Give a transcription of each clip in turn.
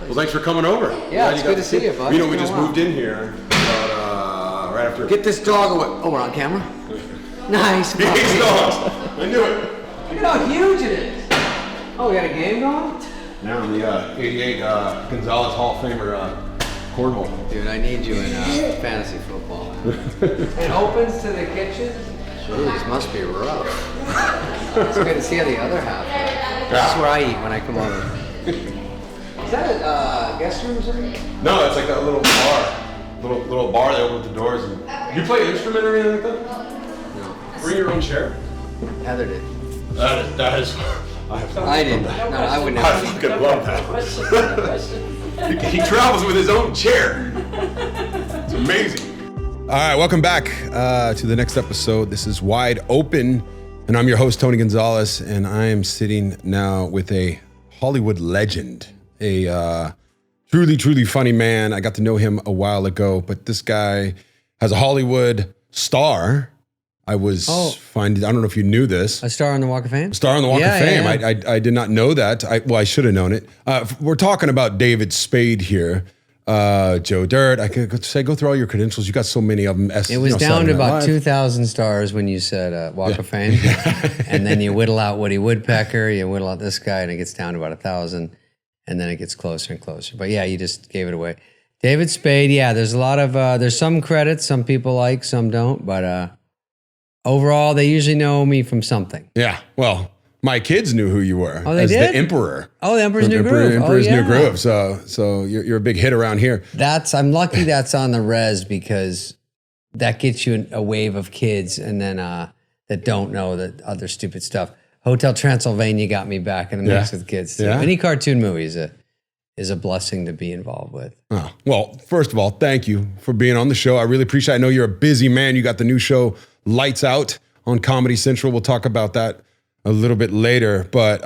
Well, thanks for coming over. Yeah, it's good to see you, bud. You know, we just moved in here right after. Get this dog away. Oh, we're on camera? Nice. He hates dogs. I knew it. Look at how huge it is. Oh, we got a game going? Now I'm the 88 Gonzalez Hall of Famer cornhole. Dude, I need you in fantasy football. It opens to the kitchen? Jeez, must be rough. It's good to see how the other half. This is where I eat when I come over. Is that a guest room or something? No, it's like a little bar. Little bar that opens the doors. And you play an instrument or anything like that? No. Bring your own chair? Heather did. That is. I didn't. No, I would never. I fucking love that. He travels with his own chair. It's amazing. All right, welcome back to the next episode. This is Wide Open, and I'm your host, Tony Gonzalez, and I am sitting now with a Hollywood legend, a truly, truly funny man. I got to know him a while ago, but this guy has a Hollywood star. I don't know if you knew this. A star on the Walk of Fame? A star on the Walk of Fame. Yeah. I did not know that. I should have known it. We're talking about David Spade here. Joe Dirt. I could say go through all your credentials. You got so many of them. It was down to about 2,000 stars when you said Walk of Fame. And then you whittle out Woody Woodpecker, you whittle out this guy, and it gets down to about 1,000. And then it gets closer and closer. But yeah, you just gave it away. David Spade, yeah, there's a lot of, there's some credits some people like, some don't. But overall, they usually know me from something. Yeah, well, my kids knew who you were. Oh, they as did? the Emperor. Oh, the Emperor's New Groove. Emperor's New Groove. So you're a big hit around here. I'm lucky that's on the res because that gets you a wave of kids and then that don't know the other stupid stuff. Hotel Transylvania got me back in the mix with kids. Too. Yeah. Any cartoon movie is a blessing to be involved with. Oh, well, first of all, thank you for being on the show. I really appreciate it. I know you're a busy man. You got the new show Lights Out on Comedy Central. We'll talk about that a little bit later. But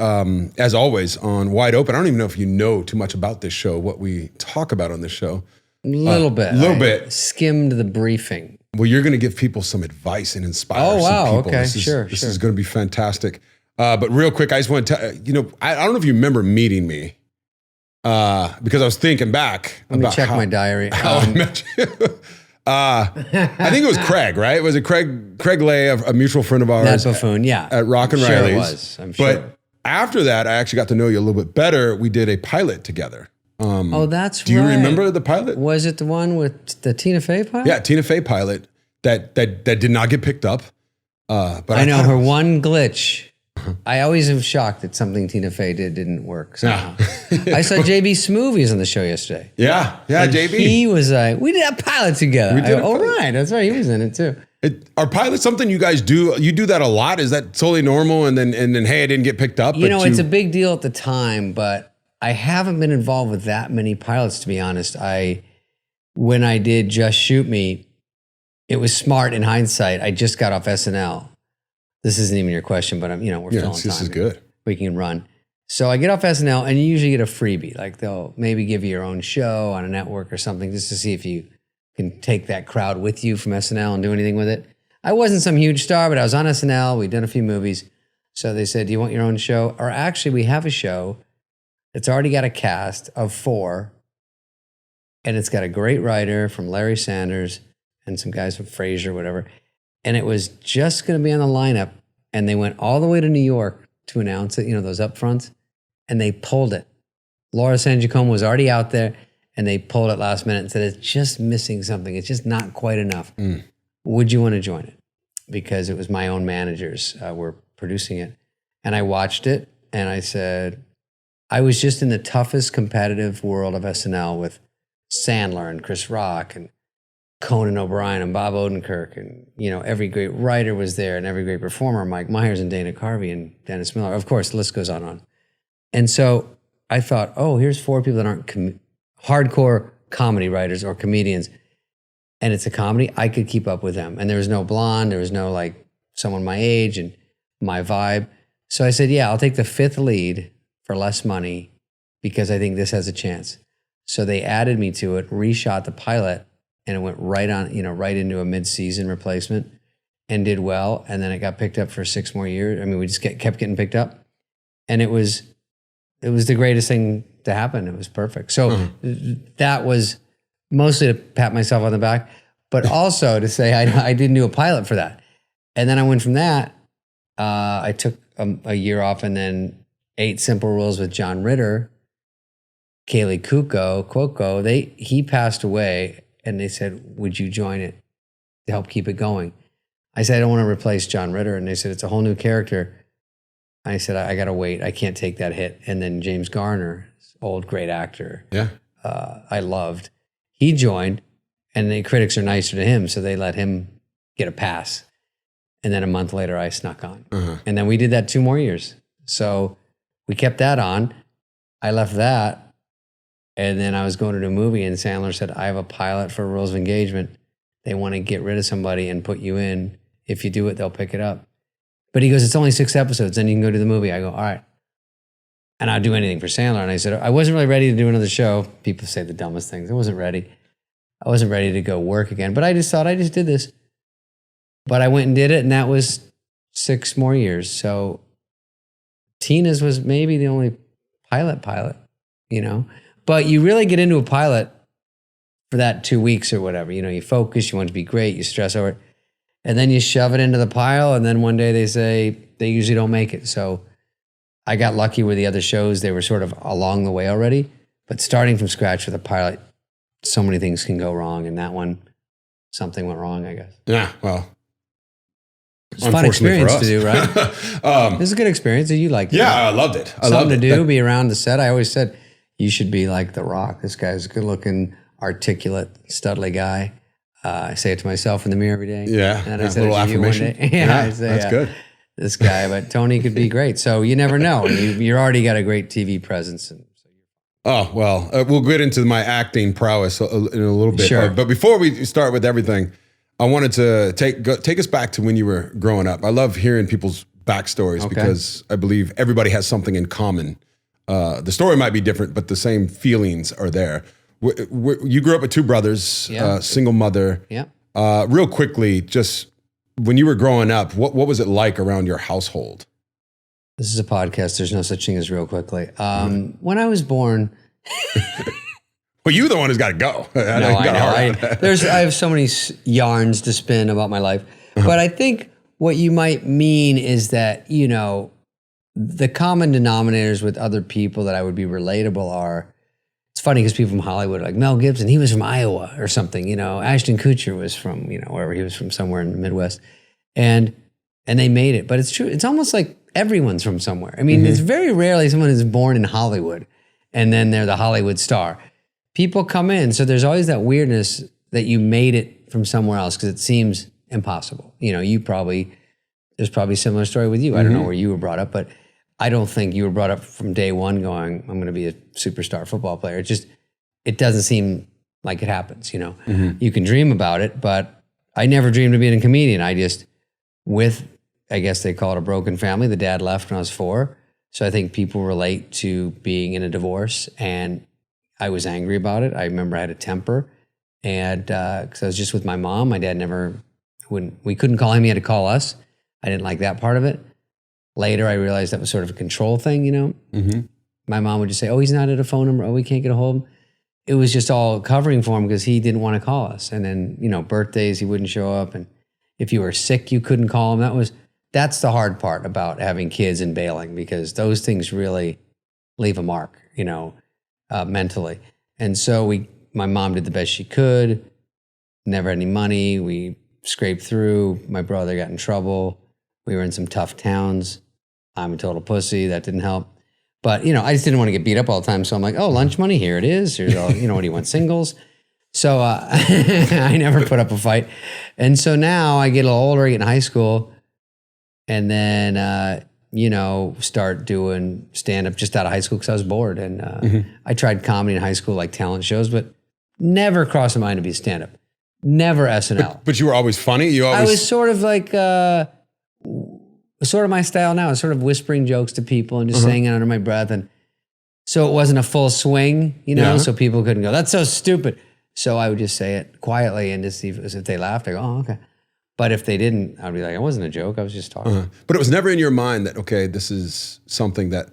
as always, on Wide Open, I don't even know if you know too much about this show, what we talk about on this show. A little bit. I skimmed the briefing. Well, you're going to give people some advice and inspire some people. Okay, This is going to be fantastic. But real quick, I just want to tell you, I don't know if you remember meeting me because I was thinking back. Let me check my diary. How I met you. I think it was Craig, right? Was it Craig Lay, a mutual friend of ours? That buffoon, yeah. At Rock and Riley's. It was, I'm sure. But after that, I actually got to know you a little bit better. We did a pilot together. That's right. Do you remember the pilot? Was it the one with the Tina Fey pilot? Yeah, Tina Fey pilot that did not get picked up. But I know her one glitch. I always am shocked that something Tina Fey didn't work. Somehow. I saw JB Smoothies on the show yesterday. Yeah, and JB. He was like, we did a pilot together. We did. Right, that's right. He was in it too. Are pilots something you guys do? You do that a lot? Is that totally normal? And then hey, I didn't get picked up. It's a big deal at the time, but I haven't been involved with that many pilots, to be honest. When I did Just Shoot Me, it was smart in hindsight. I just got off SNL. This isn't even your question, but we're filling time. This is good. We can run. So I get off SNL, and you usually get a freebie. Like they'll maybe give you your own show on a network or something, just to see if you can take that crowd with you from SNL and do anything with it. I wasn't some huge star, but I was on SNL. We'd done a few movies. So they said, do you want your own show? Or actually, we have a show that's already got a cast of 4, and it's got a great writer from Larry Sanders and some guys from Frasier, whatever. And it was just going to be on the lineup, and they went all the way to New York to announce it, those upfronts, and they pulled it. Laura San Giacomo was already out there, and they pulled it last minute and said, it's just missing something. It's just not quite enough. Would you want to join it? Because it was my own managers were producing it. And I watched it, and I said, I was just in the toughest competitive world of SNL with Sandler and Chris Rock and Conan O'Brien and Bob Odenkirk, and every great writer was there and every great performer, Mike Myers and Dana Carvey and Dennis Miller. Of course, the list goes on and on. And so I thought, here's 4 people that aren't hardcore comedy writers or comedians, and it's a comedy. I could keep up with them. And there was no blonde, there was no like someone my age and my vibe. So I said, yeah, I'll take the 5th lead for less money because I think this has a chance. So they added me to it, reshot the pilot, and it went right on, right into a mid-season replacement and did well. And then it got picked up for 6 more years. I mean, we just kept getting picked up. And it was the greatest thing to happen. It was perfect. So that was mostly to pat myself on the back, but also to say I didn't do a pilot for that. And then I went from that. I took a year off, and then 8 Simple Rules with John Ritter, Kaylee Cuoco, he passed away, and they said, would you join it to help keep it going? I said, I don't want to replace John Ritter. And they said, it's a whole new character. I said, I got to wait. I can't take that hit. And then James Garner, old great actor, I loved, he joined, and the critics are nicer to him, so they let him get a pass. And then a month later, I snuck on. And then we did that 2 more years. So we kept that on. I left that. And then I was going to do a movie, and Sandler said, I have a pilot for Rules of Engagement. They want to get rid of somebody and put you in. If you do it, they'll pick it up. But he goes, it's only 6 episodes, then you can go do the movie. I go, all right. And I'll do anything for Sandler. And I said, I wasn't really ready to do another show. People say the dumbest things. I wasn't ready. I wasn't ready to go work again. But I just thought, I just did this. But I went and did it, and that was 6 more years. So Tina's was maybe the only pilot, you know. But you really get into a pilot for that 2 weeks or whatever. You know, you focus, you want it to be great, you stress over it. And then you shove it into the pile, and then one day they say they usually don't make it. So I got lucky with the other shows. They were sort of along the way already. But starting from scratch with a pilot, so many things can go wrong. And that one, something went wrong, I guess. Yeah, well. It's a fun experience to do, right? It was a good experience. Did you like it? Yeah, I loved it. Something to do, be around the set. I always said, you should be like The Rock. This guy's a good-looking, articulate, studly guy. I say it to myself in the mirror every day. Yeah, and I said it to you one day. I say, that's good. This guy, but Tony could be great. So you never know. You're already got a great TV presence. Oh, well, we'll get into my acting prowess in a little bit. Sure. But before we start with everything, I wanted to take us back to when you were growing up. I love hearing people's backstories because I believe everybody has something in common. The story might be different, but the same feelings are there. You grew up with 2 brothers, single mother. Yeah. Real quickly, just when you were growing up, what was it like around your household? This is a podcast. There's no such thing as real quickly. When I was born... Well, you're the one who's got to go. I know. I have so many yarns to spin about my life. But I think what you might mean is that, you know, the common denominators with other people that I would be relatable are, it's funny because people from Hollywood are like, Mel Gibson, he was from Iowa or something, you know, Ashton Kutcher was from, you know, wherever he was from, somewhere in the Midwest. And they made it. But it's true. It's almost like everyone's from somewhere. I mean, it's very rarely someone is born in Hollywood and then they're the Hollywood star. People come in. So there's always that weirdness that you made it from somewhere else because it seems impossible. You know, there's probably a similar story with you. I don't know where you were brought up, but I don't think you were brought up from day one going, I'm going to be a superstar football player. It doesn't seem like it happens, you know. You can dream about it, but I never dreamed of being a comedian. I guess they call it a broken family. The dad left when I was 4. So I think people relate to being in a divorce, and I was angry about it. I remember I had a temper, and because I was just with my mom. My dad we couldn't call him, he had to call us. I didn't like that part of it. Later, I realized that was sort of a control thing, you know. My mom would just say, oh, he's not at a phone number. Oh, we can't get a hold of him. It was just all covering for him because he didn't want to call us. And then, you know, birthdays, he wouldn't show up. And if you were sick, you couldn't call him. That's the hard part about having kids and bailing, because those things really leave a mark, you know, mentally. And so my mom did the best she could, never had any money. We scraped through. My brother got in trouble. We were in some tough towns. I'm a total pussy. That didn't help. But, you know, I just didn't want to get beat up all the time. So I'm like, oh, lunch money, here it is. Here's all, you know, what do you want, singles? So I never put up a fight. And so now I get a little older, I get in high school, and then, you know, start doing stand-up just out of high school because I was bored. And I tried comedy in high school, like talent shows, but never crossed my mind to be stand-up. Never SNL. But you were always funny? I was sort of like... sort of my style now is sort of whispering jokes to people and just saying it under my breath. And so it wasn't a full swing, you know, so people couldn't go, that's so stupid. So I would just say it quietly and just see if they laughed, I go, oh, okay. But if they didn't, I'd be like, it wasn't a joke, I was just talking. But it was never in your mind that, okay, this is something that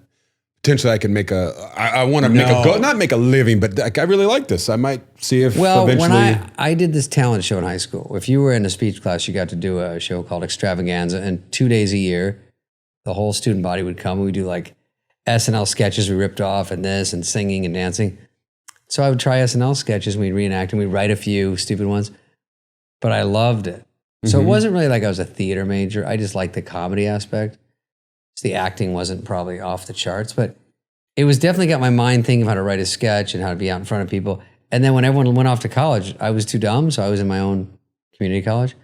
potentially I can make I want to make not make a living, but like, I really like this. I might see if eventually. When I did this talent show in high school, if you were in a speech class, you got to do a show called Extravaganza, and 2 days a year, the whole student body would come. We do like SNL sketches we ripped off and this and singing and dancing. So I would try SNL sketches and we'd reenact and we'd write a few stupid ones, but I loved it. So it wasn't really like I was a theater major. I just liked the comedy aspect. So the acting wasn't probably off the charts, but it was definitely got my mind thinking of how to write a sketch and how to be out in front of people. And then when everyone went off to college, I was too dumb. So I was in my own community college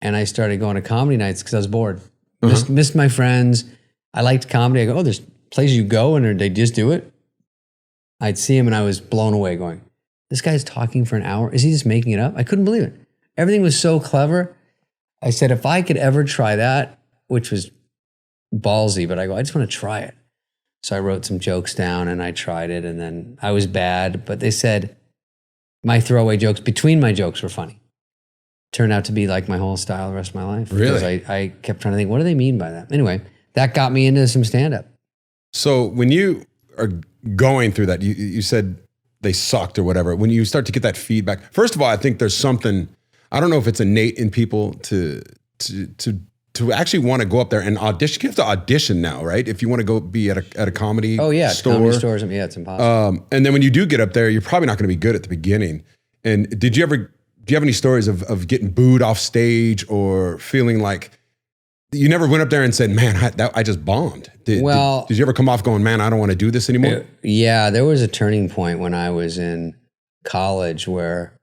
and I started going to comedy nights because I was bored. Missed my friends. I liked comedy. I go, oh, there's places you go and they just do it. I'd see him and I was blown away going, this guy's talking for an hour. Is he just making it up? I couldn't believe it. Everything was so clever. I said, if I could ever try that, which was ballsy, but I go, I just want to try it. So I wrote some jokes down and I tried it and then I was bad, but they said my throwaway jokes between my jokes were funny. Turned out to be like my whole style the rest of my life. Really? Because I kept trying to think, what do they mean by that? Anyway, that got me into some stand-up. So when you are going through that, you said they sucked or whatever. When you start to get that feedback, first of all, I think there's something, I don't know if it's innate in people to actually want to go up there and audition. You have to audition now, right? If you want to go be at a comedy store. Comedy stores. Yeah, it's impossible. And then when you do get up there, you're probably not going to be good at the beginning. And do you have any stories of getting booed off stage or feeling like you never went up there and said, man, I just bombed? Did you ever come off going, man, I don't want to do this anymore? Yeah, there was a turning point when I was in college where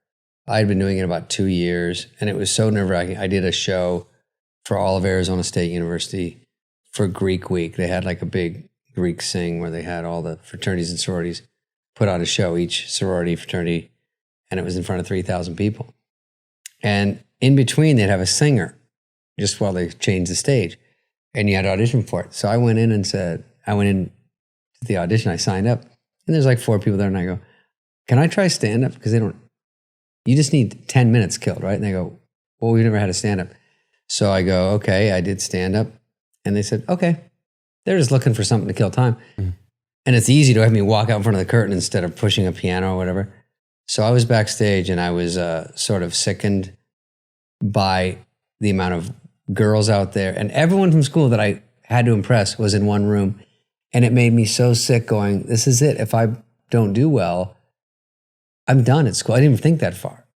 I'd been doing it about 2 years and it was so nerve-wracking. I did a show for all of Arizona State University for Greek Week. They had like a big Greek sing where they had all the fraternities and sororities put on a show, each sorority, fraternity, and it was in front of 3,000 people. And in between, they'd have a singer just while they changed the stage. And you had to audition for it. So I went in to the audition, I signed up. And there's like 4 people there. And I go, can I try stand-up? Because you just need 10 minutes killed, right? And they go, well, we've never had a stand-up. So I go, okay, I did stand-up. And they said, okay. They're just looking for something to kill time. And it's easy to have me walk out in front of the curtain instead of pushing a piano or whatever. So I was backstage and I was sort of sickened by the amount of girls out there. And everyone from school that I had to impress was in one room. And it made me so sick going, this is it. If I don't do well, I'm done at school. I didn't even think that far.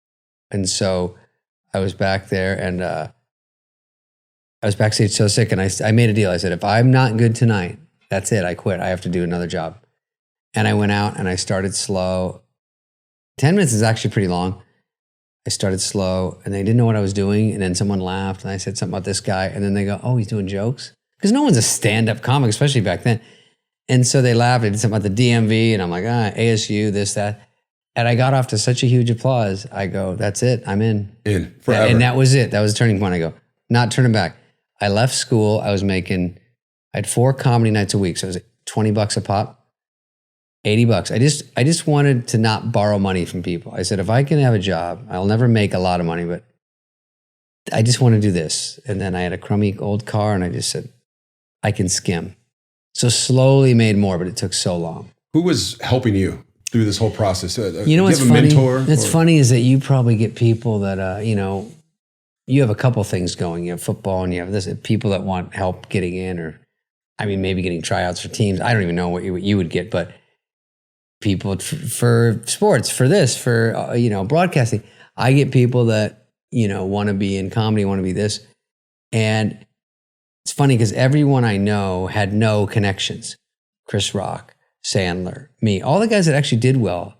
And so I was back there and I was backstage so sick. And I made a deal. I said, if I'm not good tonight, that's it. I quit. I have to do another job. And I went out and I started slow. 10 minutes is actually pretty long. I started slow and they didn't know what I was doing. And then someone laughed and I said something about this guy. And then they go, oh, he's doing jokes? Because no one's a stand-up comic, especially back then. And so they laughed. I did something about the DMV and I'm like, ASU, this, that. And I got off to such a huge applause. I go, that's it. I'm in. In forever. And that was it. That was the turning point. I go, not turning back. I left school. I had 4 comedy nights a week. So it was $20 a pop. $80. I just wanted to not borrow money from people. I said, if I can have a job, I'll never make a lot of money, but I just want to do this. And then I had a crummy old car and I just said, I can skim. So slowly made more, but it took so long. Who was helping you through this whole process? You know what's funny? What's funny is that you probably get people that, you have a couple things going. You have football and you have this, people that want help getting in or, maybe getting tryouts for teams. I don't even know what you would get, but people for sports, for this, for, broadcasting. I get people that, want to be in comedy, want to be this. And it's funny because everyone I know had no connections. Chris Rock, Sandler, me, all the guys that actually did well,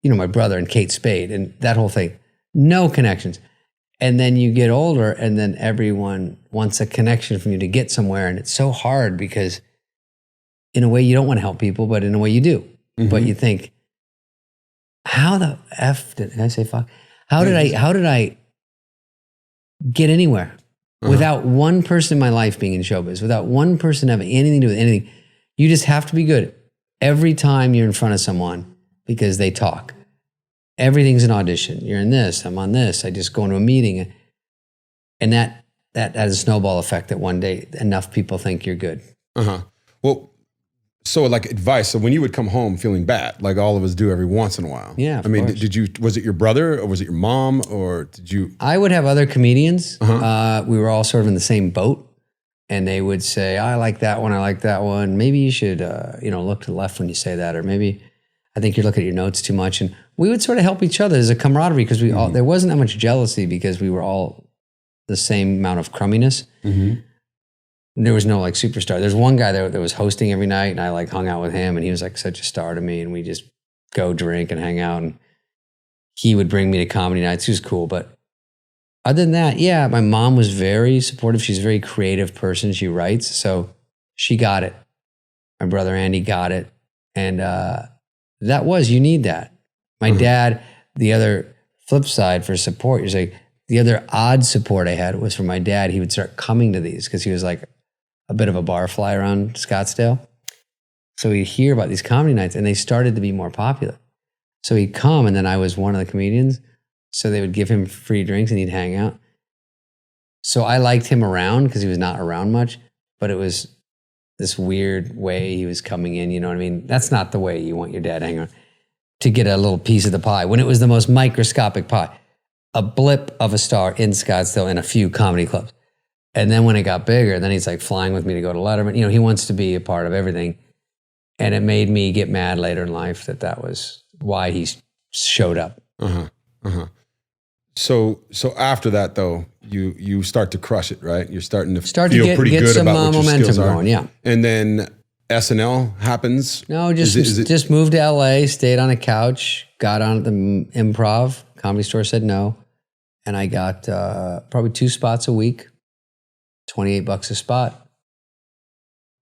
my brother and Kate Spade and that whole thing, no connections. And then you get older and then everyone wants a connection from you to get somewhere. And it's so hard because in a way you don't want to help people, but in a way you do. But you think, how the F did I say fuck? How did I get anywhere without one person in my life being in showbiz, without one person having anything to do with anything? You just have to be good every time you're in front of someone because they talk. Everything's an audition. You're in this, I'm on this. I just go into a meeting. And that has a snowball effect that one day enough people think you're good. Well, So like advice. So when you would come home feeling bad, like all of us do every once in a while. Yeah, I mean, course. was it your brother or was it your mom or did you? I would have other comedians. We were all sort of in the same boat. And they would say, I like that one. I like that one. Maybe you should, look to the left when you say that. Or maybe I think you're looking at your notes too much. And we would sort of help each other as a camaraderie because we all, there wasn't that much jealousy because we were all the same amount of crumminess. There was no like superstar. There's one guy that was hosting every night and I like hung out with him and he was like such a star to me and we just go drink and hang out and he would bring me to comedy nights. He was cool. But other than that, yeah, my mom was very supportive. She's a very creative person. She writes. So she got it. My brother Andy got it. And you need that. My dad, the other flip side for support, you're like, the other odd support I had was from my dad. He would start coming to these because he was like a bit of a barfly around Scottsdale. So he'd hear about these comedy nights and they started to be more popular. So he'd come and then I was one of the comedians. So they would give him free drinks and he'd hang out. So I liked him around because he was not around much, but it was this weird way he was coming in, you know what I mean? That's not the way you want your dad to hang around, to get a little piece of the pie when it was the most microscopic pie. A blip of a star in Scottsdale in a few comedy clubs. And then when it got bigger, then he's like flying with me to go to Letterman. You know, he wants to be a part of everything. And it made me get mad later in life that was why he showed up. So after that though, you start to crush it, right? You're starting to feel pretty good some about what your momentum skills are. going, yeah. And then SNL happens. No, just moved to LA, stayed on a couch, got on at the Improv. Comedy Store said no. And I got probably 2 spots a week, $28 a spot.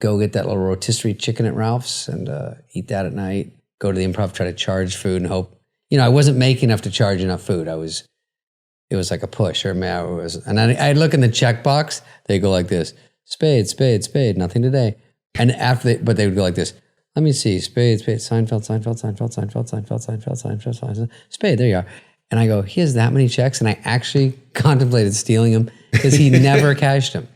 Go get that little rotisserie chicken at Ralph's and eat that at night. Go to the Improv, try to charge food and hope. You know, I wasn't making enough to charge enough food. It was like a push and I'd look in the checkbox, they go like this, Spade, Spade, Spade, nothing today. And but they would go like this, let me see, Spade, Spade, Seinfeld, Spade, there you are. And I go, he has that many checks? And I actually contemplated stealing them because he never cashed them.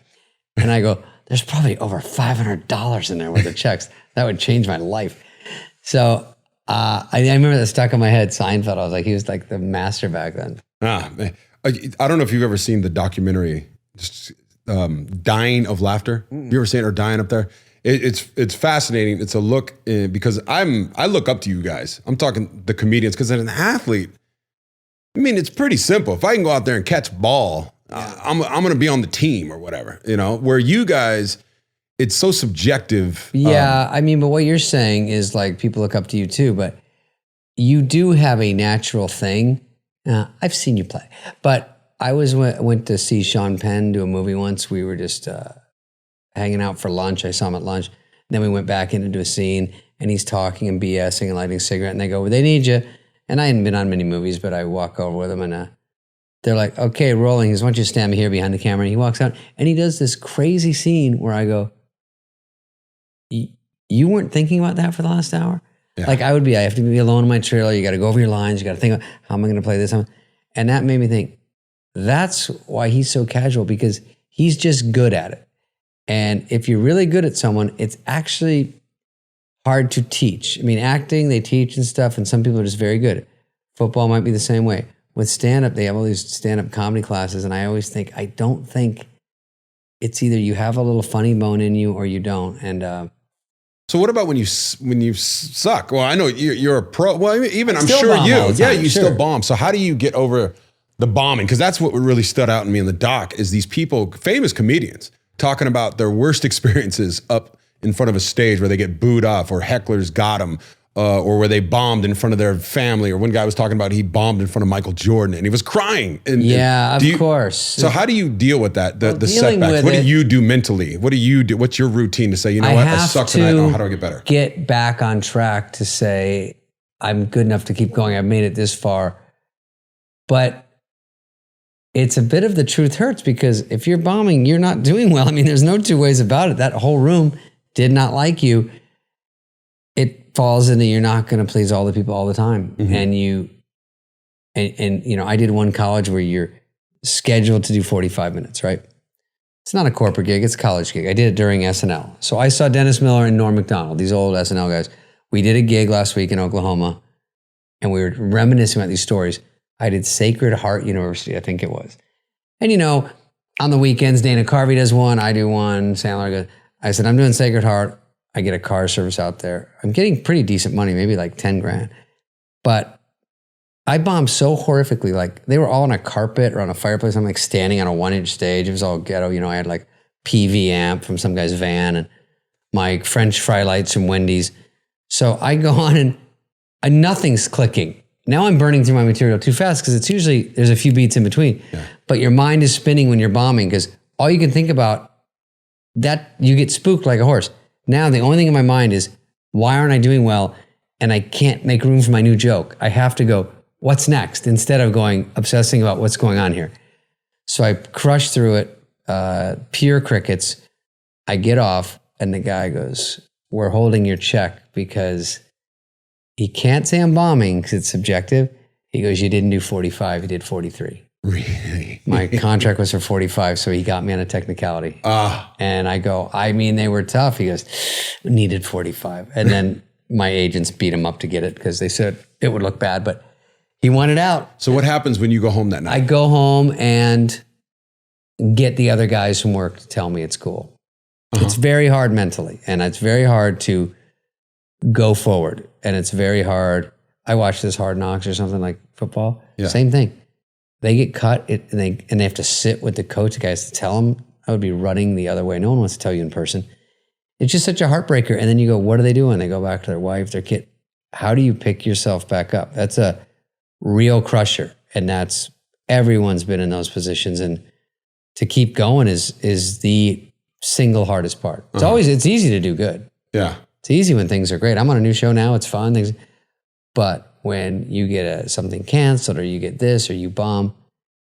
And I go, there's probably over $500 in there worth of checks. That would change my life. So I remember that stuck in my head, Seinfeld. I was like, he was like the master back then. Man. I don't know if you've ever seen the documentary, just Dying of Laughter. You ever seen it, or Dying Up There? It's fascinating. It's a look because I look up to you guys. I'm talking the comedians because as an athlete, I mean, it's pretty simple. If I can go out there and catch ball, I'm going to be on the team or whatever, you know, where you guys, it's so subjective. Yeah. I mean, but what you're saying is like people look up to you too, but you do have a natural thing. I've seen you play, but I went to see Sean Penn do a movie once. We were just hanging out for lunch. I saw him at lunch. Then we went back in to do a scene and he's talking and BSing and lighting a cigarette and they go, well, they need you. And I hadn't been on many movies, but I walk over with him and they're like, okay, rolling. He goes, why don't you stand me here behind the camera? And he walks out and he does this crazy scene where I go, you weren't thinking about that for the last hour? Yeah. Like I have to be alone in my trailer. You got to go over your lines. You got to think about how am I going to play this? And that made me think, that's why he's so casual, because he's just good at it. And if you're really good at someone, it's actually hard to teach. I mean, acting, they teach and stuff, and some people are just very good. Football might be the same way. With stand-up, they have all these stand-up comedy classes, and I always think, I don't think it's either you have a little funny bone in you or you don't. And so what about when you suck? Well, I know you're a pro. Well, even I'm sure you still bomb. So how do you get over the bombing? Because that's what really stood out in me in the doc is these people, famous comedians, talking about their worst experiences up in front of a stage where they get booed off or hecklers got them or where they bombed in front of their family. Or one guy was talking about he bombed in front of Michael Jordan and he was crying. Of course. So how do you deal with that, the setbacks? What do you do mentally? What do you do? What's your routine to say, you know what, I suck tonight. Oh, how do I get better? Get back on track to say, I'm good enough to keep going. I've made it this far. But it's a bit of the truth hurts because if you're bombing, you're not doing well. I mean, there's no two ways about it. That whole room did not like you. It falls into you're not going to please all the people all the time. Mm-hmm. And you know, I did one college where you're scheduled to do 45 minutes, right? It's not a corporate gig, it's a college gig. I did it during SNL. So I saw Dennis Miller and Norm Macdonald, these old SNL guys. We did a gig last week in Oklahoma, and we were reminiscing about these stories. I did Sacred Heart University, I think it was. And on the weekends, Dana Carvey does one, I do one, Sandler goes. I said, I'm doing Sacred Heart. I get a car service out there. I'm getting pretty decent money, maybe like 10 grand. But I bombed so horrifically. Like they were all on a carpet or on a fireplace. I'm like standing on a 1-inch stage. It was all ghetto. I had like PV amp from some guy's van and my French fry lights from Wendy's. So I go on and nothing's clicking. Now I'm burning through my material too fast because it's usually, there's a few beats in between. Yeah. But your mind is spinning when you're bombing because all you can think about, that you get spooked like a horse. Now the only thing in my mind is, why aren't I doing well? And I can't make room for my new joke. I have to go, what's next? Instead of obsessing about what's going on here. So I crush through it, pure crickets. I get off and the guy goes, we're holding your check because he can't say I'm bombing because it's subjective. He goes, you didn't do 45, you did 43. Really? My contract was for 45, so he got me on a technicality. And I go, I mean, they were tough. He goes, needed 45. And then my agents beat him up to get it because they said it would look bad, but he wanted out. So what happens when you go home that night? I go home and get the other guys from work to tell me it's cool. It's very hard mentally, and it's very hard to go forward. And it's very hard. I watch this Hard Knocks or something like football. Yeah. Same thing. They get cut and they have to sit with the coach guys to tell them. I would be running the other way. No one wants to tell you in person. It's just such a heartbreaker. And then you go, what are they doing? They go back to their wife, their kid. How do you pick yourself back up? That's a real crusher. And everyone's been in those positions. And to keep going is the single hardest part. It's easy to do good. Yeah. It's easy when things are great. I'm on a new show now. It's fun. But when you get something canceled or you get this or you bomb,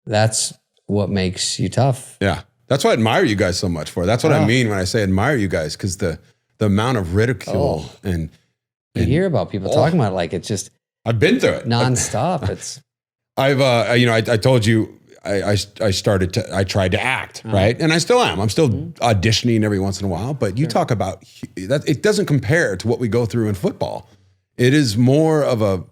that's what makes you tough. Yeah. That's why I admire you guys so much for. That's what I mean when I say admire you guys, because the amount of ridicule and you hear about people talking about it like it's just I've been through it nonstop. It's I told you I tried to act, right? And I still am. I'm still auditioning every once in a while, but you talk about that, it doesn't compare to what we go through in football. It is more of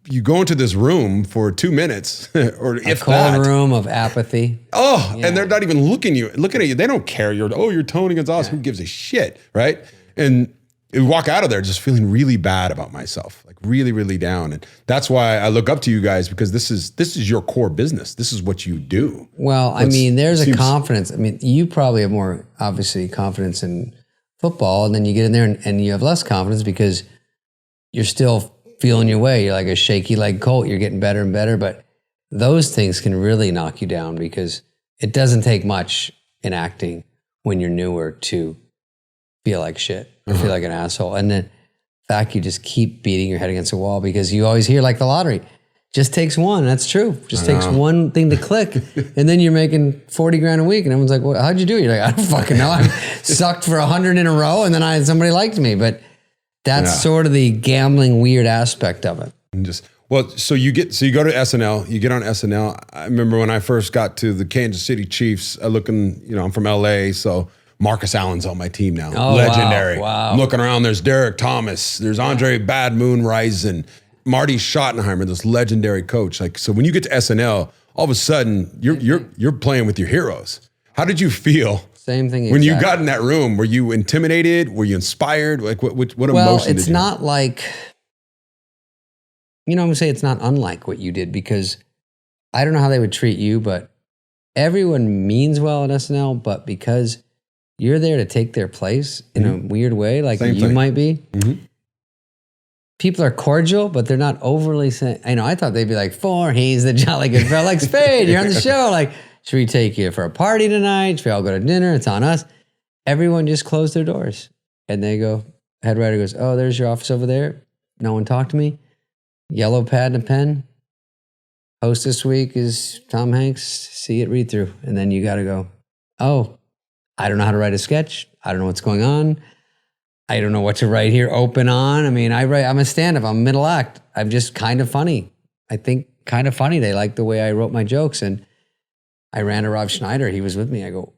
you go into this room for 2 minutes or a cold room of apathy. And they're not even looking at you. They don't care. You're Tony Gonzalez. Who gives a shit, right? And you walk out of there just feeling really bad about myself, like really, really down. And that's why I look up to you guys, because this is your core business. This is what you do. Well, there's a confidence. You probably have more, obviously, confidence in football, and then you get in there and you have less confidence because you're still feeling your way. You're like a shaky leg colt. You're getting better and better. But those things can really knock you down because it doesn't take much in acting when you're newer to feel like shit or feel like an asshole. And then the fact you just keep beating your head against the wall because you always hear like the lottery. Just takes one. That's true. Just takes one thing to click. And then you're making 40 grand a week. And everyone's like, well, how'd you do it? You're like, I don't fucking know. I sucked for 100 in a row and then somebody liked me. But that's sort of the gambling weird aspect of it. So you go to SNL, you get on SNL. I remember when I first got to the Kansas City Chiefs, I'm from LA, so Marcus Allen's on my team now. Legendary. Wow. I'm looking around, there's Derek Thomas, there's Andre Bad Moon Rising, Marty Schottenheimer, this legendary coach. Like, so when you get to SNL, all of a sudden you're playing with your heroes. How did you feel? Same thing. When you got in that room, were you intimidated? Were you inspired? Like what emotion did you have? Well, it's not like, I'm going to say it's not unlike what you did, because I don't know how they would treat you, but everyone means well at SNL, but because you're there to take their place in a weird way, like you might be, people are cordial, but they're not overly saying, I thought they'd be like, he's the jolly good fellow, like Spade, you're on the show, like, should we take you for a party tonight? Should we all go to dinner? It's on us. Everyone just closed their doors. And they go, head writer goes, oh, there's your office over there. No one talked to me. Yellow pad and a pen. Host this week is Tom Hanks. See it, read through. And then you got to go, I don't know how to write a sketch. I don't know what's going on. I don't know what to write here. Open on. I'm a stand-up. I'm middle act. I'm just kind of funny. I think kind of funny. They like the way I wrote my jokes. And I ran to Rob Schneider. He was with me. I go,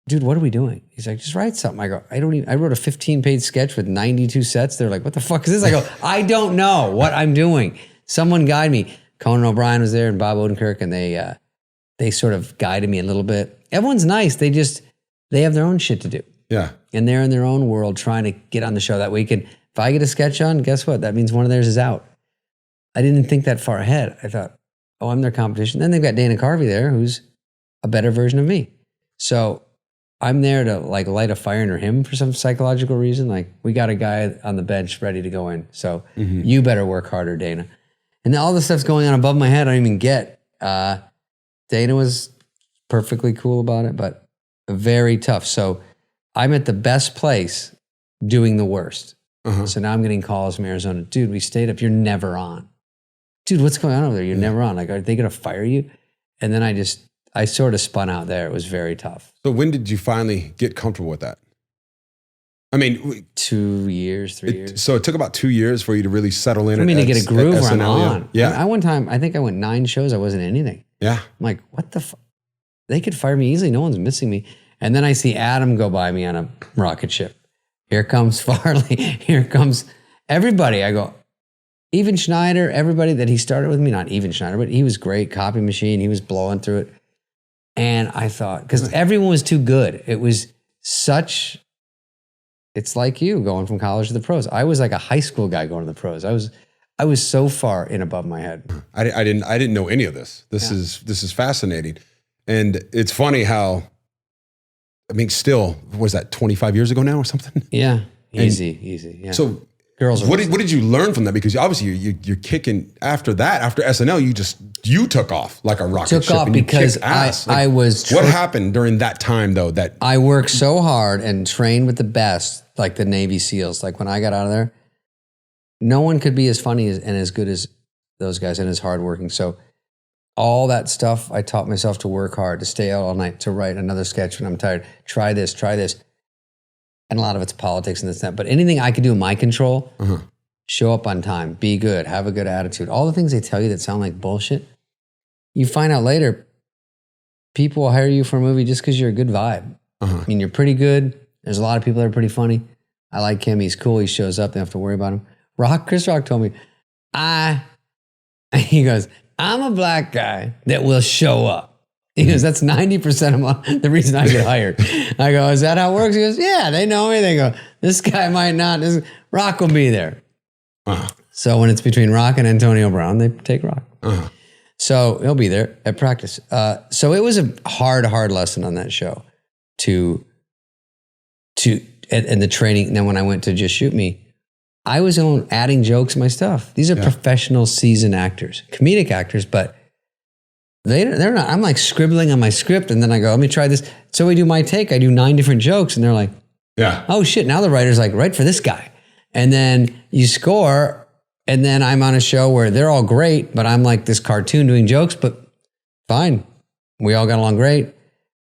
dude, what are we doing? He's like, just write something. I go, I wrote a 15-page sketch with 92 sets. They're like, what the fuck is this? I go, I don't know what I'm doing. Someone guide me. Conan O'Brien was there and Bob Odenkirk, and they sort of guided me a little bit. Everyone's nice. They have their own shit to do. Yeah. And they're in their own world trying to get on the show that week. And if I get a sketch on, guess what? That means one of theirs is out. I didn't think that far ahead. I thought, oh, I'm their competition. Then they've got Dana Carvey there, who's a better version of me. So I'm there to like light a fire under him for some psychological reason. Like, we got a guy on the bench ready to go in. So you better work harder, Dana. And then all the stuff's going on above my head I don't even get. Dana was perfectly cool about it, but very tough. So I'm at the best place doing the worst. So now I'm getting calls from Arizona. Dude, we stayed up. You're never on. Dude, what's going on over there? You're never on. Like, are they going to fire you? And then I sort of spun out there. It was very tough. So when did you finally get comfortable with that? I mean, 2 years, 3 years. So it took about 2 years for you to really settle in. I mean, to get a groove where I'm on. Yeah. I one time, I think I went 9 shows. I wasn't anything. Yeah. I'm like, what the fuck? They could fire me easily. No one's missing me. And then I see Adam go by me on a rocket ship. Here comes Farley. Here comes everybody. I go, even Schneider, everybody that he started with me, not even Schneider, but he was great, copy machine. He was blowing through it. And I thought, because everyone was too good. It was such, it's like you going from college to the pros. I was like a high school guy going to the pros. I was so far in above my head. I didn't know any of this. This is fascinating. And it's funny how, I mean, still, was that 25 years ago now or something? Yeah. Easy. Yeah. So girls. What did you learn from that? Because obviously you're kicking after that, after SNL, you took off like a rocket ship. Took off because I was. What happened during that time though? That I worked so hard and trained with the best, like the Navy SEALs. Like when I got out of there, no one could be as funny and as good as those guys and as hardworking. So all that stuff, I taught myself to work hard, to stay out all night, to write another sketch when I'm tired. Try this. And a lot of it's politics and this and that. But anything I could do in my control, show up on time, be good, have a good attitude. All the things they tell you that sound like bullshit, you find out later, people will hire you for a movie just because you're a good vibe. I mean, you're pretty good. There's a lot of people that are pretty funny. I like him. He's cool. He shows up. They don't have to worry about him. Chris Rock told me, he goes, I'm a black guy that will show up. He goes, that's 90% of the reason I get hired. I go, is that how it works? He goes, yeah, they know me. They go, this guy might not. Rock will be there. So when it's between Rock and Antonio Brown, they take Rock. So he'll be there at practice. So it was a hard lesson on that show and the training. And then when I went to Just Shoot Me, I was adding jokes to my stuff. These are professional seasoned actors, comedic actors, but they're not. I'm like scribbling on my script, and then I go, let me try this. So we do my take. I do 9 different jokes, and they're like, oh shit, now the writer's like, write for this guy. And then you score, and then I'm on a show where they're all great, but I'm like this cartoon doing jokes, but fine. We all got along great.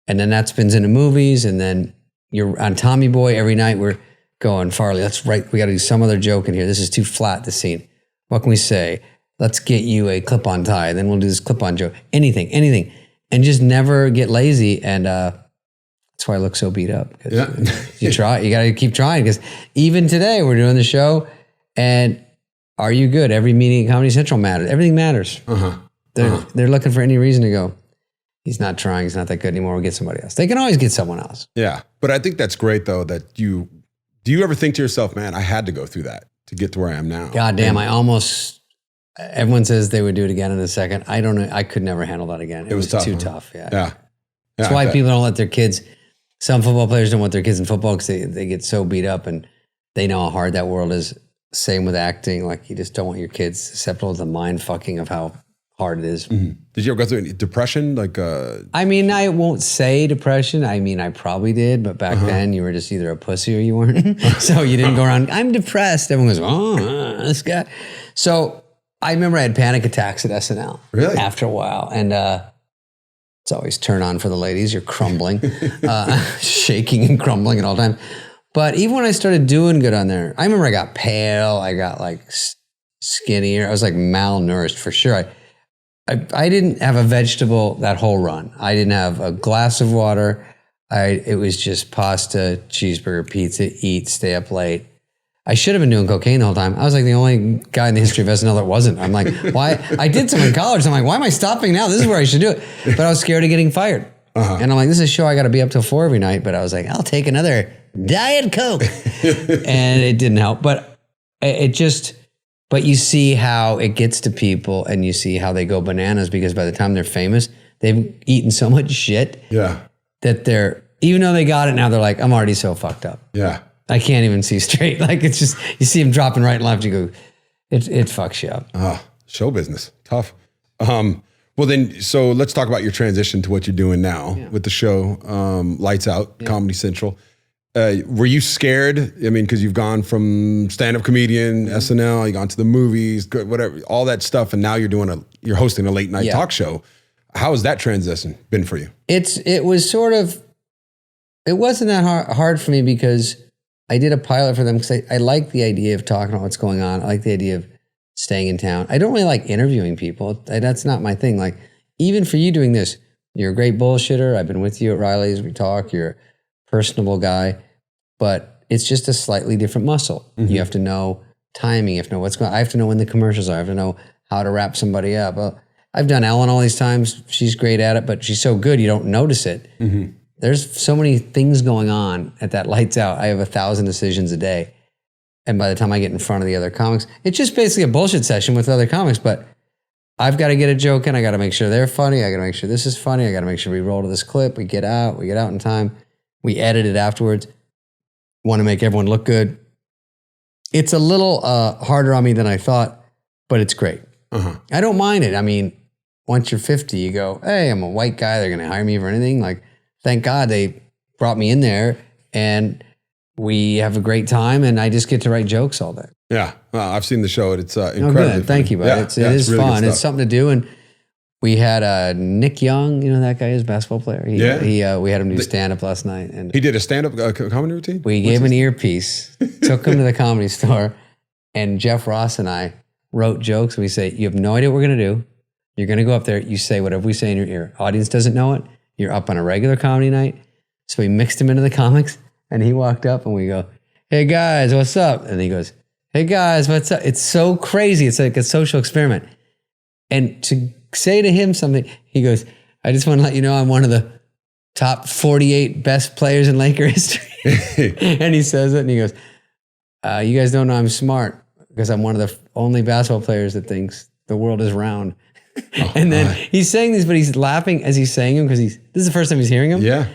And then that spins into movies, and then you're on Tommy Boy every night. We're going, Farley, let's write, we got to do some other joke in here. This is too flat, the scene. What can we say? Let's get you a clip-on tie. Then we'll do this clip-on joke. Anything. And just never get lazy. And that's why I look so beat up. You got to keep trying. Because even today, we're doing the show. And are you good? Every meeting at Comedy Central matters. Everything matters. They're looking for any reason to go, he's not trying. He's not that good anymore. We'll get somebody else. They can always get someone else. Yeah. But I think that's great, though, that do you ever think to yourself, man, I had to go through that to get to where I am now? God damn, everyone says they would do it again in a second. I don't know. I could never handle that again. It was tough, too tough. Yeah. That's why people don't let their kids, some football players don't want their kids in football because they get so beat up and they know how hard that world is. Same with acting. Like you just don't want your kids susceptible to the mind fucking of how hard it is. Did you ever go through any depression? I mean, I won't say depression. I mean, I probably did, but back then you were just either a pussy or you weren't. So you didn't go around, I'm depressed. Everyone goes, this guy. So I remember I had panic attacks at SNL. Really? After a while. And it's always turn on for the ladies. You're crumbling, shaking and crumbling at all times. But even when I started doing good on there, I remember I got pale. I got like skinnier. I was like malnourished for sure. I didn't have a vegetable that whole run. I didn't have a glass of water. It was just pasta, cheeseburger, pizza, eat, stay up late. I should have been doing cocaine the whole time. I was like the only guy in the history of SNL that wasn't. I'm like, why? I did some in college. I'm like, why am I stopping now? This is where I should do it. But I was scared of getting fired. And I'm like, this is a show I got to be up till 4 every night. But I was like, I'll take another Diet Coke. And it didn't help. But but you see how it gets to people and you see how they go bananas because by the time they're famous, they've eaten so much shit that even though they got it now, they're like, I'm already so fucked up. Yeah. I can't even see straight. Like it's just, you see them dropping right and left, you go, it fucks you up. Show business, tough. Well then, so let's talk about your transition to what you're doing now with the show, Lights Out, Comedy Central. Were you scared? I mean, because you've gone from stand-up comedian, SNL, you gone to the movies, whatever, all that stuff, and now you're hosting a late night talk show. How has that transition been for you? It wasn't that hard for me because I did a pilot for them because I like the idea of talking about what's going on. I like the idea of staying in town. I don't really like interviewing people. That's not my thing. Like, even for you doing this, you're a great bullshitter. I've been with you at Riley's. We talk. You're a personable guy. But it's just a slightly different muscle. Mm-hmm. You have to know timing. You have to know what's going on. I have to know when the commercials are. I have to know how to wrap somebody up. Well, I've done Ellen all these times. She's great at it, but she's so good you don't notice it. Mm-hmm. There's so many things going on at that Lights Out. I have 1,000 decisions a day. And by the time I get in front of the other comics, it's just basically a bullshit session with other comics, but I've got to get a joke in. I got to make sure they're funny. I got to make sure this is funny. I got to make sure we roll to this clip. We get out in time. We edit it afterwards. Want to make everyone look good. It's a little harder on me than I thought, but it's great. I don't mind it. I mean, once you're 50, you go, hey, I'm a white guy. They're going to hire me for anything. Like, thank God they brought me in there and we have a great time and I just get to write jokes all day. Yeah. Well, I've seen the show. It's incredible. Good. Thank you, bud. It is really fun. It's something to do. And we had Nick Young, you know that guy is a basketball player. We had him do stand-up last night. And he did a stand-up comedy routine? We gave him an earpiece, took him to the Comedy Store, and Jeff Ross and I wrote jokes. We say, you have no idea what we're going to do. You're going to go up there. You say whatever we say in your ear. Audience doesn't know it. You're up on a regular comedy night. So we mixed him into the comics and he walked up and we go, hey guys, what's up? And he goes, hey guys, what's up? It's so crazy. It's like a social experiment. And to say to him something, he goes, I just want to let you know I'm one of the top 48 best players in Laker history. And he says it and he goes, you guys don't know I'm smart because I'm one of the only basketball players that thinks the world is round. And then he's saying these, but he's laughing as he's saying them because this is the first time he's hearing them. Yeah.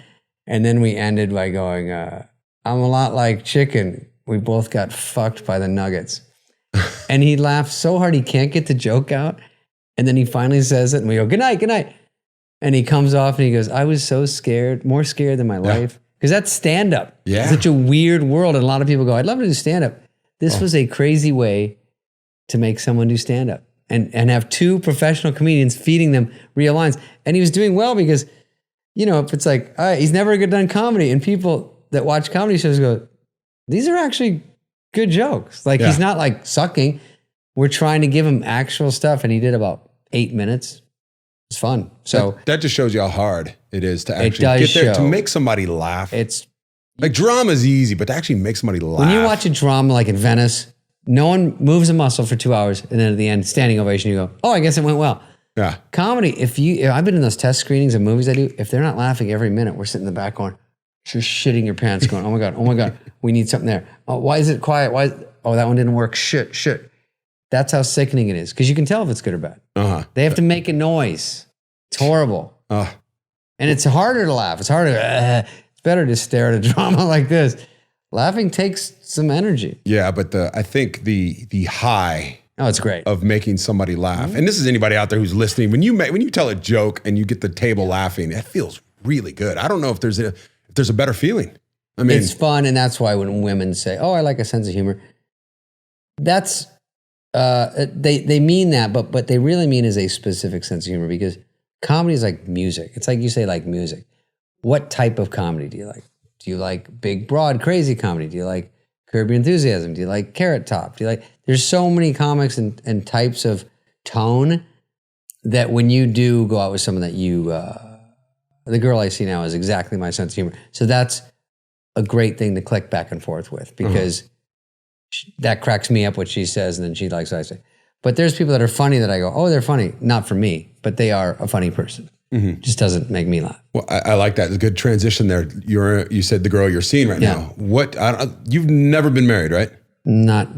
And then we ended by going, I'm a lot like chicken. We both got fucked by the Nuggets. And he laughed so hard he can't get the joke out. And then he finally says it and we go, good night, good night. And he comes off and he goes, I was so scared, more scared than my life. Because that's stand-up. Yeah. It's such a weird world. And a lot of people go, I'd love to do stand-up. This was a crazy way to make someone do stand-up. And have two professional comedians feeding them real lines. And he was doing well because, you know, if it's like, all right, he's never done comedy. And people that watch comedy shows go, these are actually good jokes. Like he's not like sucking. We're trying to give him actual stuff. And he did about 8 minutes. It's fun. So that just shows you how hard it is to actually get there, to make somebody laugh. It's like drama is easy, but to actually make somebody laugh. When you watch a drama like in Venice, no one moves a muscle for 2 hours, and then at the end, standing ovation, you go, oh, I guess it went well. Yeah. Comedy, if I've been in those test screenings of movies I do, if they're not laughing every minute, we're sitting in the back going, just shitting your pants going, oh my God, we need something there. Oh, why is it quiet? Oh, that one didn't work. Shit. That's how sickening it is, because you can tell if it's good or bad. They have to make a noise. It's horrible. And it's harder to laugh. It's harder. It's better to stare at a drama like this. Laughing takes some energy. Yeah, but I think the high it's great of making somebody laugh. And this is anybody out there who's listening. When you tell a joke and you get the table laughing, it feels really good. I don't know if there's a better feeling. I mean, it's fun, and that's why when women say, "Oh, I like a sense of humor," that's they mean that, but what they really mean is a specific sense of humor, because comedy is like music. It's like you say, like music. What type of comedy do you like? Do you like big, broad, crazy comedy? Do you like Curb Your Enthusiasm? Do you like Carrot Top? There's so many comics and types of tone that when you do go out with someone that you the girl I see now is exactly my sense of humor. So that's a great thing to click back and forth with because that cracks me up what she says and then she likes what I say. But there's people that are funny that I go, oh, they're funny. Not for me, but they are a funny person. Just doesn't make me laugh. Well, I like that. It's a good transition there. You said the girl you're seeing right now. What? You've never been married, right? No.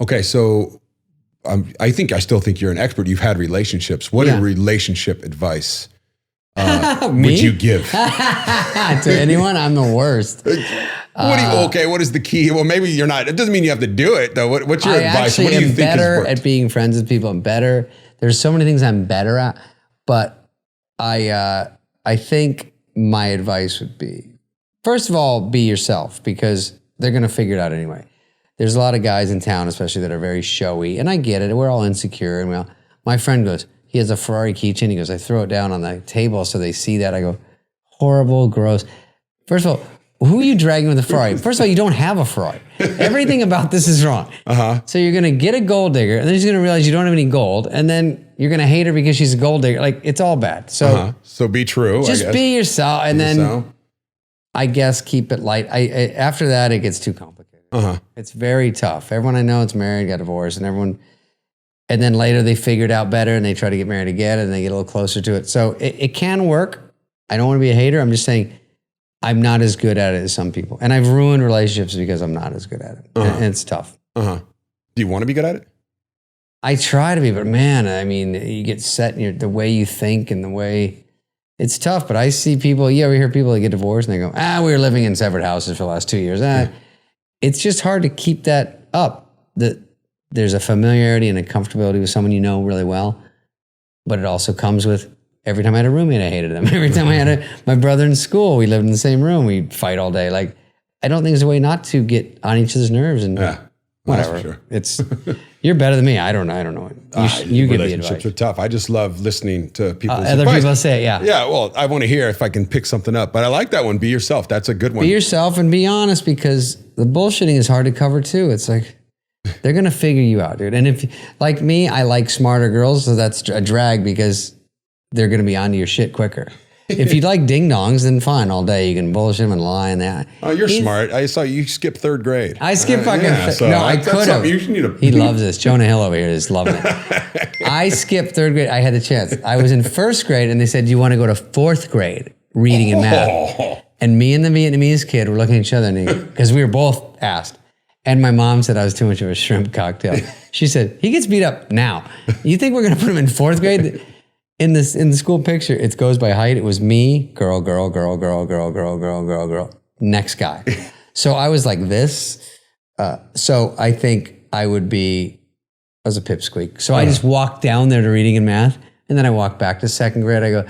Okay, so I still think you're an expert. You've had relationships. What relationship advice would you give to anyone? I'm the worst. What is the key? Well, maybe you're not. It doesn't mean you have to do it though. What's your advice? What do you think better at being friends with people. I'm better. There's so many things I'm better at, but I think my advice would be, first of all, be yourself because they're going to figure it out anyway. There's a lot of guys in town, especially that are very showy, and I get it. We're all insecure, and my friend goes, he has a Ferrari keychain. He goes, I throw it down on the table so they see that. I go, horrible, gross. First of all, who are you dragging with a Ferrari? First of all, you don't have a Ferrari. Everything about this is wrong. So you're going to get a gold digger, and then she's going to realize you don't have any gold, and then you're going to hate her because she's a gold digger. Like, it's all bad. So so be true. Just be yourself, and then I guess keep it light. After that, it gets too complicated. It's very tough. Everyone I know that's married got divorced, and then later they figure it out better, and they try to get married again, and they get a little closer to it. So it can work. I don't want to be a hater. I'm just saying I'm not as good at it as some people. And I've ruined relationships because I'm not as good at it. And it's tough. Do you want to be good at it? I try to be, but man, I mean, you get set in the way you think and the way it's tough. But I see people, we hear people that get divorced and they go, we were living in separate houses for the last 2 years. It's just hard to keep that up. There's a familiarity and a comfortability with someone you know really well, but it also comes with every time I had a roommate, I hated them. Every time I had my brother in school, we lived in the same room, we'd fight all day. Like, I don't think there's a way not to get on each other's nerves and whatever. Sure. It's you're better than me. I don't know. You give me advice. Relationships are tough. I just love listening to people's other advice. people say it. Yeah. Yeah. Well, I want to hear if I can pick something up, but I like that one. Be yourself. That's a good one. Be yourself and be honest because the bullshitting is hard to cover too. It's like, they're going to figure you out, dude. And if, like me, I like smarter girls, so that's a drag because they're going to be onto your shit quicker. If you like ding-dongs, then fine, all day. You can bullshit them and lie and that. Oh, you're smart. I saw you skip third grade. I skipped fucking I could have. He loves this. Jonah Hill over here is loving it. I skipped third grade. I had the chance. I was in first grade, and they said, do you want to go to fourth grade, reading and math? And me and the Vietnamese kid were looking at each other because we were both asked. And my mom said I was too much of a shrimp cocktail. She said, he gets beat up now. You think we're going to put him in fourth grade? In the school picture, it goes by height. It was me, girl, next guy. So I was like this. So I think I was a pipsqueak. So I just walked down there to reading and math. And then I walked back to second grade. I go,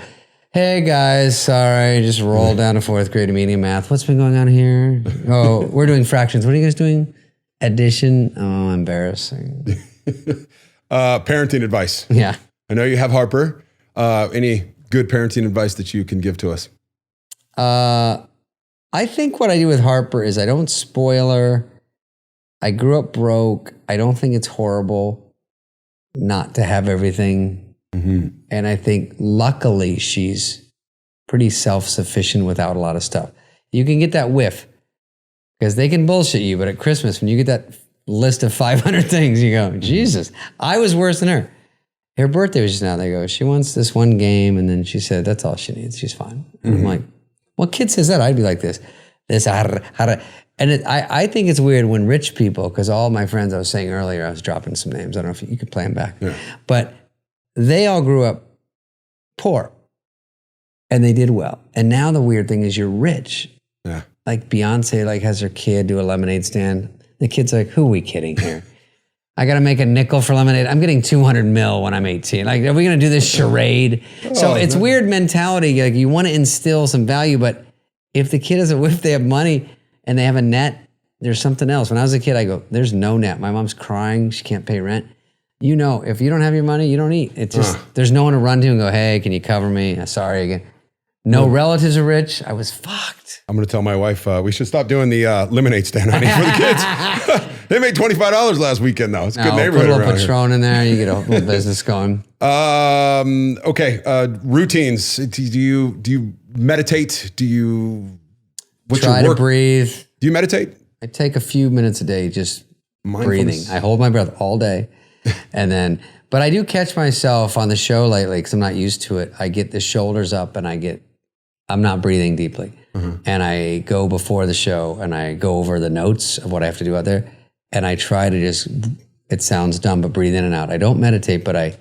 hey guys, sorry, just rolled down to fourth grade to meeting math. What's been going on here? Oh, we're doing fractions. What are you guys doing? Addition. Oh, embarrassing. Parenting advice. Yeah. I know you have Harper. Any good parenting advice that you can give to us? I think what I do with Harper is I don't spoil her. I grew up broke. I don't think it's horrible not to have everything. And I think luckily she's pretty self-sufficient without a lot of stuff. You can get that whiff because they can bullshit you, but at Christmas, when you get that list of 500 things, you go, Jesus, I was worse than her. Her birthday was just now. They go, she wants this one game, and then she said, that's all she needs. She's fine. And I'm like, what kid says that? I'd be like this. And I think it's weird when rich people, because all my friends I was saying earlier, I was dropping some names. I don't know if you could play them back. Yeah. But they all grew up poor, and they did well. And now the weird thing is you're rich. Yeah. Like Beyonce has her kid do a lemonade stand. The kid's like, who are we kidding here? I got to make a nickel for lemonade. I'm getting 200 mil when I'm 18. Like, are we going to do this charade? So it's weird mentality. Like, you want to instill some value, but if the kid has if they have money and they have a net, there's something else. When I was a kid, I go, there's no net. My mom's crying. She can't pay rent. You know, if you don't have your money, you don't eat. It's just, there's no one to run to and go, hey, can you cover me? Sorry again. No relatives are rich. I was fucked. I'm going to tell my wife we should stop doing the lemonade stand honey, for the kids. They made $25 last weekend though. It's a good Put neighborhood a little around here. Patron in there, you get a little business going. Okay. Routines. Do you meditate? What's Try your work? to breathe. Do you meditate? I take a few minutes a day just breathing. Mindfulness. I hold my breath all day. But I do catch myself on the show lately because I'm not used to it. I get the shoulders up and I'm not breathing deeply. And I go before the show and I go over the notes of what I have to do out there. And I try to just, it sounds dumb, but breathe in and out. I don't meditate, but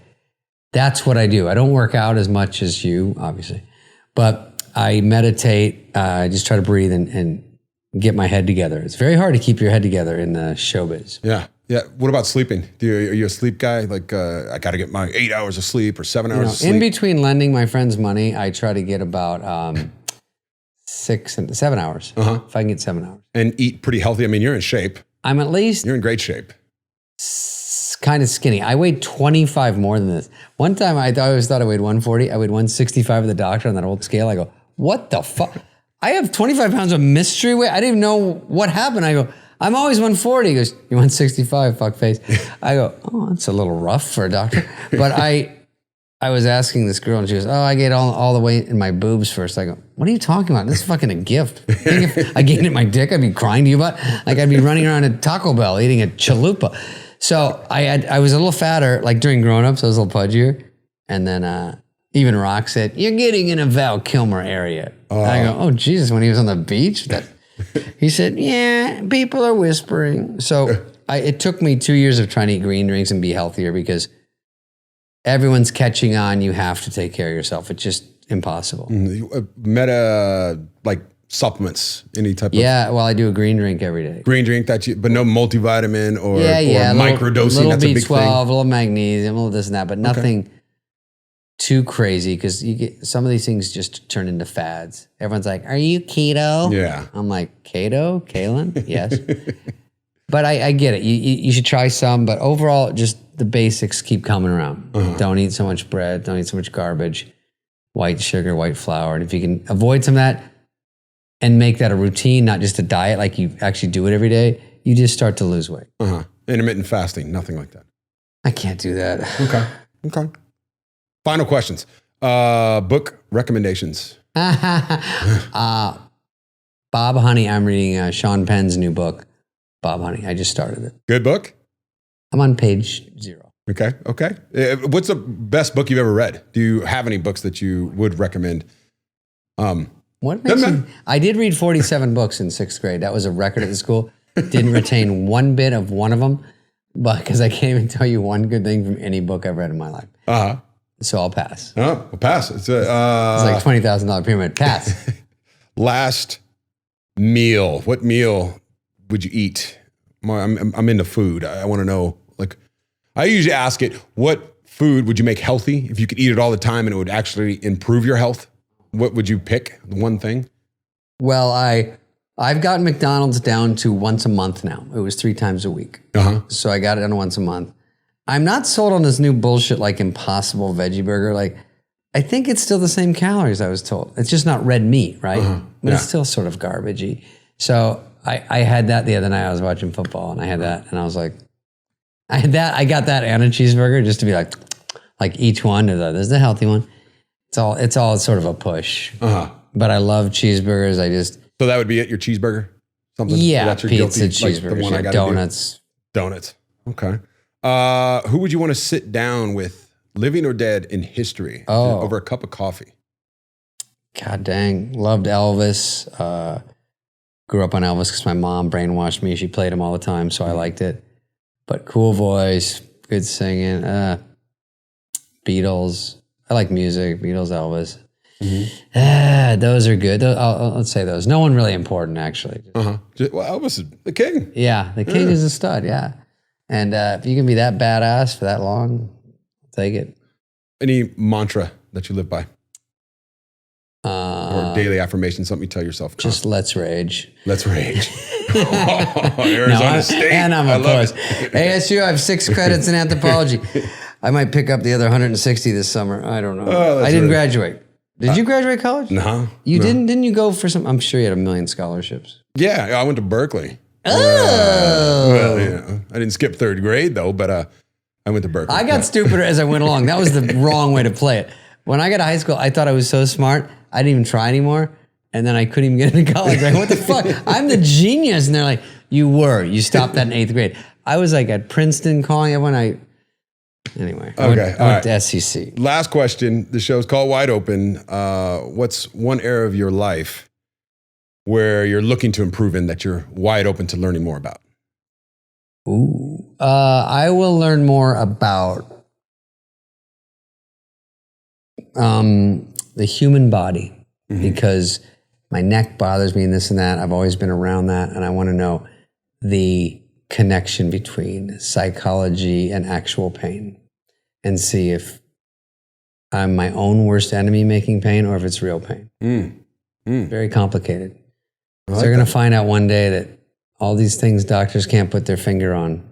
that's what I do. I don't work out as much as you, obviously, but I meditate. I just try to breathe and get my head together. It's very hard to keep your head together in the showbiz. Yeah. Yeah. What about sleeping? Are you a sleep guy? Like, I got to get my 8 hours of sleep or 7 hours of sleep. In between lending my friends money, I try to get about 6 and 7 hours. If I can get 7 hours. And eat pretty healthy. I mean, you're in shape. I'm at least You're in great shape. kind of skinny. I weighed 25 more than this. One time I always thought I weighed 140. I weighed 165 with the doctor on that old scale. I go, what the fuck? I have 25 pounds of mystery weight. I didn't even know what happened. I go, I'm always 140. He goes, you're 165, fuckface. I go, oh, that's a little rough for a doctor. But I was asking this girl and she goes, oh, I get all the weight in my boobs first. I go, what are you talking about? This is fucking a gift. I think if I gained it in my dick, I'd be crying to you about it. Like I'd be running around at Taco Bell eating a chalupa. So I was a little fatter, like during grown-ups, I was a little pudgier. And then even Rock said, you're getting in a Val Kilmer area. I go, oh, Jesus, when he was on the beach? He said, yeah, people are whispering. So it took me 2 years of trying to eat green drinks and be healthier because everyone's catching on. You have to take care of yourself. It's just impossible. Like supplements, any type of. Yeah, well, I do a green drink every day. Green drink but no multivitamin or microdosing. Little That's a big B12, thing. a little magnesium, a little this and that, but nothing too crazy because you get some of these things just turn into fads. Everyone's like, "Are you keto?" Yeah, I'm like, "Keto, Kaylin, yes." But I get it. You should try some, but overall, just the basics keep coming around. Don't eat so much bread. Don't eat so much garbage. White sugar, white flour, and if you can avoid some of that and make that a routine, not just a diet, like you actually do it every day, you just start to lose weight. Intermittent fasting, nothing like that. I can't do that. Okay. Final questions. Book recommendations. Bob Honey, I'm reading Sean Penn's new book, Bob Honey. I just started it. Good book? I'm on page 0. Okay. What's the best book you've ever read? Do you have any books that you would recommend? What makes you, I did read 47 books in 6th grade. That was a record at the school. Didn't retain one bit of one of them, but because I can't even tell you one good thing from any book I've read in my life. So I'll pass. Oh, we'll pass. It's like $20,000 pyramid. Pass. Last meal. What meal would you eat? I'm into food. I want to know. Like, I usually ask it, what food would you make healthy if you could eat it all the time and it would actually improve your health? What would you pick? The one thing? Well, I've gotten McDonald's down to once a month now. It was 3 times a week. So I got it down to once a month. I'm not sold on this new bullshit like Impossible Veggie Burger. Like, I think it's still the same calories I was told. It's just not red meat, right? But it's still sort of garbagey. So I had that the other night. I was watching football and I had that and I was like, I got that and a cheeseburger just to be like each one. This is the healthy one. It's all sort of a push. But I love cheeseburgers. So that would be it, your cheeseburger? Something? Yeah, that's your pizza, guilty, like cheeseburgers, the one I gotta donuts. Do? Donuts. Okay. Who would you want to sit down with, living or dead, in history over a cup of coffee? God dang. Loved Elvis. Grew up on Elvis because my mom brainwashed me. She played him all the time, so I liked it. But cool voice, good singing. Beatles. I like music. Beatles, Elvis. Those are good. Let's say those. No one really important, actually. Well, Elvis is the king. Yeah, the king is a stud, yeah. And if you can be that badass for that long, I'll take it. Any mantra that you live by? Or daily affirmation, something you tell yourself? Just let's rage. Let's rage. Arizona State. And I'm a puss. ASU, I have 6 credits in anthropology. I might pick up the other 160 this summer. I don't know. I didn't graduate. Did you graduate college? No. You didn't? Didn't you go for some? I'm sure you had a million scholarships. Yeah, I went to Berkeley. Oh. Well, I didn't skip third grade though, but I went to Berkeley. I got stupider as I went along. That was the wrong way to play it. When I got to high school, I thought I was so smart, I didn't even try anymore. And then I couldn't even get into college. Like, what the fuck? I'm the genius. And they're like, you stopped that in 8th grade. I was like at Princeton calling everyone. Anyway, I went to SEC. Last question. The show's called Wide Open. What's one area of your life where you're looking to improve in that you're wide open to learning more about? Ooh. I will learn more about the human body because my neck bothers me and this and that. I've always been around that, and I want to know the connection between psychology and actual pain and see if I'm my own worst enemy making pain or if it's real pain. Very complicated. They're going to find out one day that all these things doctors can't put their finger on.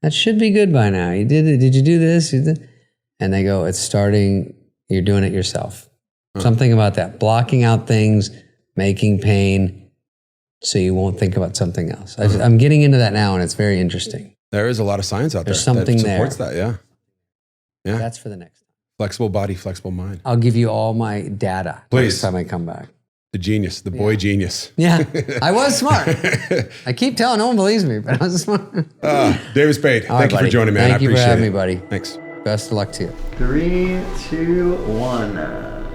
That should be good by now. You did it. Did you do this? And they go, it's starting, you're doing it yourself. Something about that. Blocking out things, making pain, so you won't think about something else. I'm getting into that now, and it's very interesting. There is a lot of science out there. There's something that supports that, yeah. That's for the next time. Flexible body, flexible mind. I'll give you all my data Please. next time I come back. The genius, the boy genius. Yeah, I was smart. I keep telling, no one believes me, but I was smart. David Spade, thank you for joining me, man. I appreciate it. Thank you for having me, buddy. Thanks. Best of luck to you. 3, 2, 1.